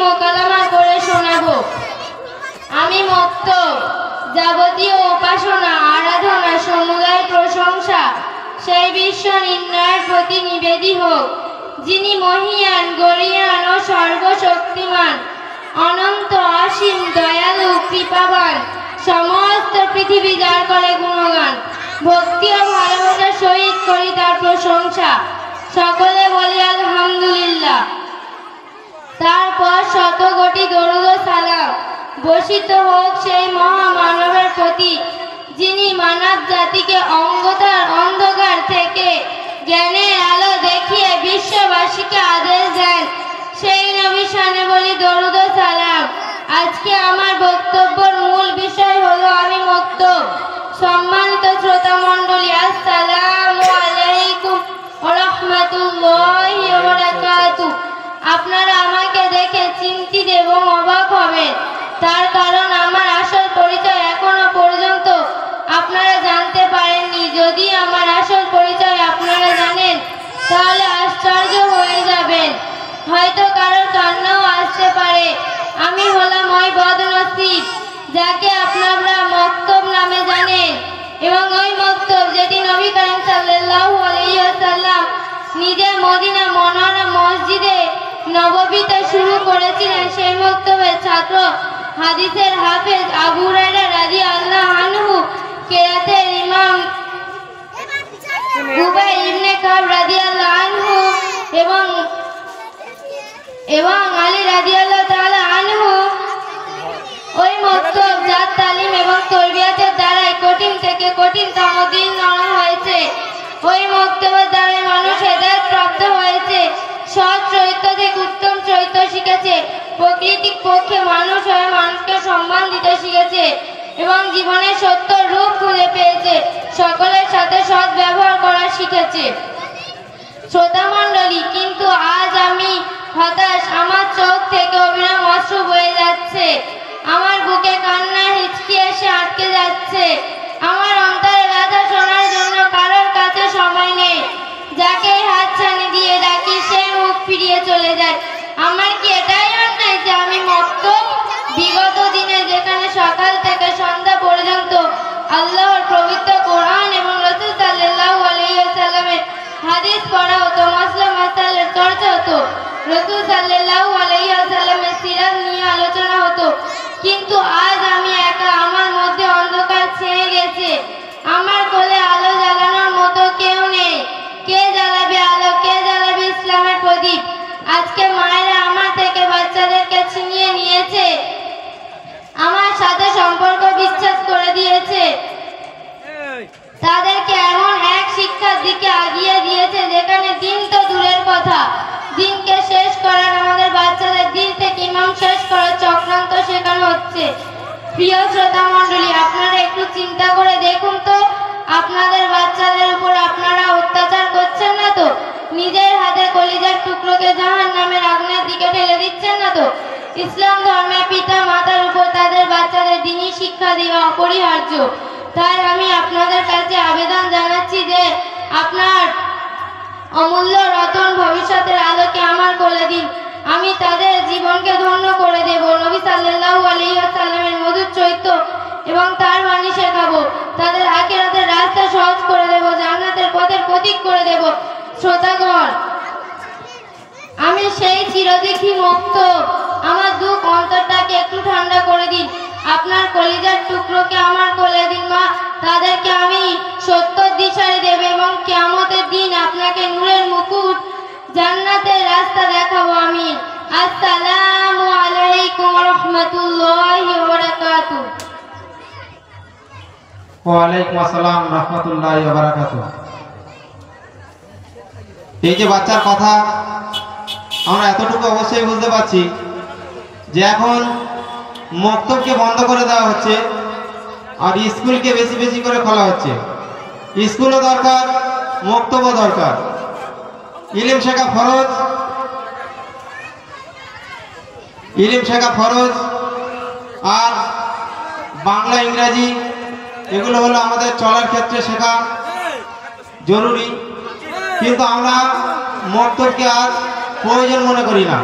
মোকালামা করে শোনাবো। আমি মুক্ত, যাবতীয় উপাসনা আরাধনা সমুদায় প্রশংসা সেই বিশ্ব নির্ণয়ের প্রতি নিবেদী হোক, যিনি মহিয়ান গরিয়ান ও সর্বশক্তিমান, অনন্ত অসীম দয়ালু কৃপাবান, সমস্ত পৃথিবী যার করে গুণগান। ভক্তি ও ভালোবাসার সহিত করি তার প্রশংসা, সকলে বলি আলহামদুলিল্লাহ। তারপর শতকোটি দরুদ ও সালাম বর্ষিত হোক সেই মহামানবের প্রতি, যিনি মানব জাতিকে অন্ধকার থেকে জ্ঞানের আলো দেখিয়ে বিশ্ববাসীকে আদেশ দেন। সেই নবী শানে বলি দরুদ ও সালাম। আজকে আমার বক্তব্যের মূল বিষয় হলো আমি মুক্ত। সম্মানিত শ্রোতা মণ্ডলী, আসসালামু আলাইকুম ওয়া রাহমাতুল্লাহি ওয়া বারাকাতুহু। আপনারা আমাকে দেখে চিন্তিত এবং অবাক হবেন, তার কারণ আমার আসল পরিচয় এখনো পর্যন্ত আপনারা জানতে পারেননি। যদি আমার আসল পরিচয় আপনারা জানেন তাহলে আশ্চর্য হয়ে যাবেন, হয়তো কারোর কান্নাও আসতে পারে। আমি হলাম ওই বদনসিব যাকে আপনারা মক্তব নামে জানেন, এবং ওই মক্তব যেটি নবী করিম সাল্লাল্লাহু আলাইহি ওয়াসাল্লাম নিজে মদিনা মনোয়ারা মসজিদে নববীতে শুরু করেছিলেন। সেই মক্তবের ছাত্র হাদিসের হাফেজ আবু হুরায়রা রাদিয়াল্লাহু আনহু, কেরাতের ইমাম উবাই ইবনে কাব রাদিয়াল্লাহু আনহু এবং আলী রাদিয়াল্লাহু তাআলা আনহু। ওই মক্তব যার তালিম এবং তরবিয়াতের দ্বারাই কঠিন থেকে কঠিনতম দিন নরম হয়েছে। ওই মক্তবের দ্বারাই মানুষ হেদায়েত প্রাপ্ত হয়েছে, সৎ চরিত্র থেকে উত্তম চরিত্র শিখেছে, প্রকৃতিক পক্ষে মানুষ হয়ে মানুষকে সম্মান দিতে শিখেছে এবং জীবনের সত্য রূপ খুঁজে পেয়েছে, সকলের সাথে সৎ ব্যবহার করা শিখেছে। শ্রোতা মণ্ডলী, কিন্তু আজ আমি হতাশ। আমার চোখ থেকে অবিরাম অশ্রু বয়ে যাচ্ছে, আমার বুকে কান্না হিচকি এসে আটকে যাচ্ছে। আমার অন্তরে ব্যথা শোনার জন্য কারোর কাছে সময় নেই। যাকে হাতছানি দিয়ে ডাকি সে মুখ ফিরিয়ে চলে যায়। আমার কি এটাই অন্যায় যে আমি মুক্ত? বিগত দিনে যেখানে সকাল থেকে সন্ধ্যা পর্যন্ত আল্লাহর পবিত্র কোরআন এবং রাসূল সাল্লাল্লাহু আলাইহি ওয়াসাল্লামের হাদিস পড়া হতো, মাসলা মাসাইলের চর্চা হতো, রাসূল সাল্লাল্লাহু আলাইহি ওয়াসাল্লামের সিরাত নিয়ে আলোচনা হতো, কিন্তু আজ আমি একা। আমার মধ্যে অন্ধকার ছেয়ে গেছে, আমার কোলে আলো জ্বালানোর মতো কেউ নেই। কে জ্বালাবে আলো? কে জ্বালাবে ইসলামের প্রদীপ? আজকে মায়েরা আমার থেকে বাচ্চাদেরকে ছিনিয়ে নিয়েছে, আমার সাথে সম্পর্ক বিচ্ছেদ করে দিয়েছে, তাদেরকে এমন এক শিক্ষার দিকে আগিয়ে দিয়েছে যেখানে দিন তো দূরের কথা, দিনকে শেষ করার আমাদের বাচ্চাদের দিন থেকে ইমাম শেষ করার চক্রান্ত শেখানো হচ্ছে। প্রিয় শ্রোতা মণ্ডলী, আপনারা একটু চিন্তা করে দেখুন তো, আপনাদের বাচ্চাদের উপর আপনারা অত্যাচার করছেন না তো? নিজের হাতে কলিজার টুকরোকে জাহান্নামের আগুনের দিকে ঠেলে দিচ্ছেন না তো? ইসলাম ধর্মের পিতা মাতার উপর তাদের বাচ্চাদের দ্বীনি শিক্ষা দেওয়া অপরিহার্য। তাই আমি আপনাদের কাছে আবেদন জানাচ্ছি যে আপনার অমূল্য রতন ভবিষ্যতের আলোকে আমার কোলে দিন, আমি তাদের জীবনকে ধন্য করে দেব। নবী সাল্লাল্লাহু আলাইহি ওয়াসাল্লামের মধুর চরিত্র এবং তার বাণী শেখাবো, তাদের আখিরাতের রাস্তা সহজ করে দেব, জান্নাতের পথের প্রতীক করে দেব। শ্রোতাগণ, আমি সেই চিরদিঘি মুক্ত। আমার দুঃখ অন্তরটাকে একটু ঠান্ডা করে দিন, আপনার কলিজার টুকরোকে আমার কোলে দিন মা, তাদেরকে আমি সত্যর দিশারি দেব এবং কিয়ামতের দিন আপনাকে নূরের মুকুট জান্নাতের রাস্তা দেখাবো আমি। আসসালামু আলাইকুম ওয়া রাহমাতুল্লাহি ওয়া বারাকাতুহু। ওয়া আলাইকুম আসসালাম রাহমাতুল্লাহি ওয়া বারাকাতুহু। এই যে বাচ্চার কথা, আমরা এতটুকু অবশ্যই বুঝতে পারছি যে এখন মক্তবকে বন্ধ করে দেওয়া হচ্ছে আর স্কুলকে বেশি বেশি করে খোলা হচ্ছে। স্কুলও দরকার, মক্তবও দরকার। ইলম শেখা ফরজ, ইলম শেখা ফরজ, আর বাংলা ইংরাজি এগুলো হলো আমাদের চলার ক্ষেত্রে শেখা জরুরি, কিন্তু আমরা মক্তবকে আর প্রয়োজন মনে করি না।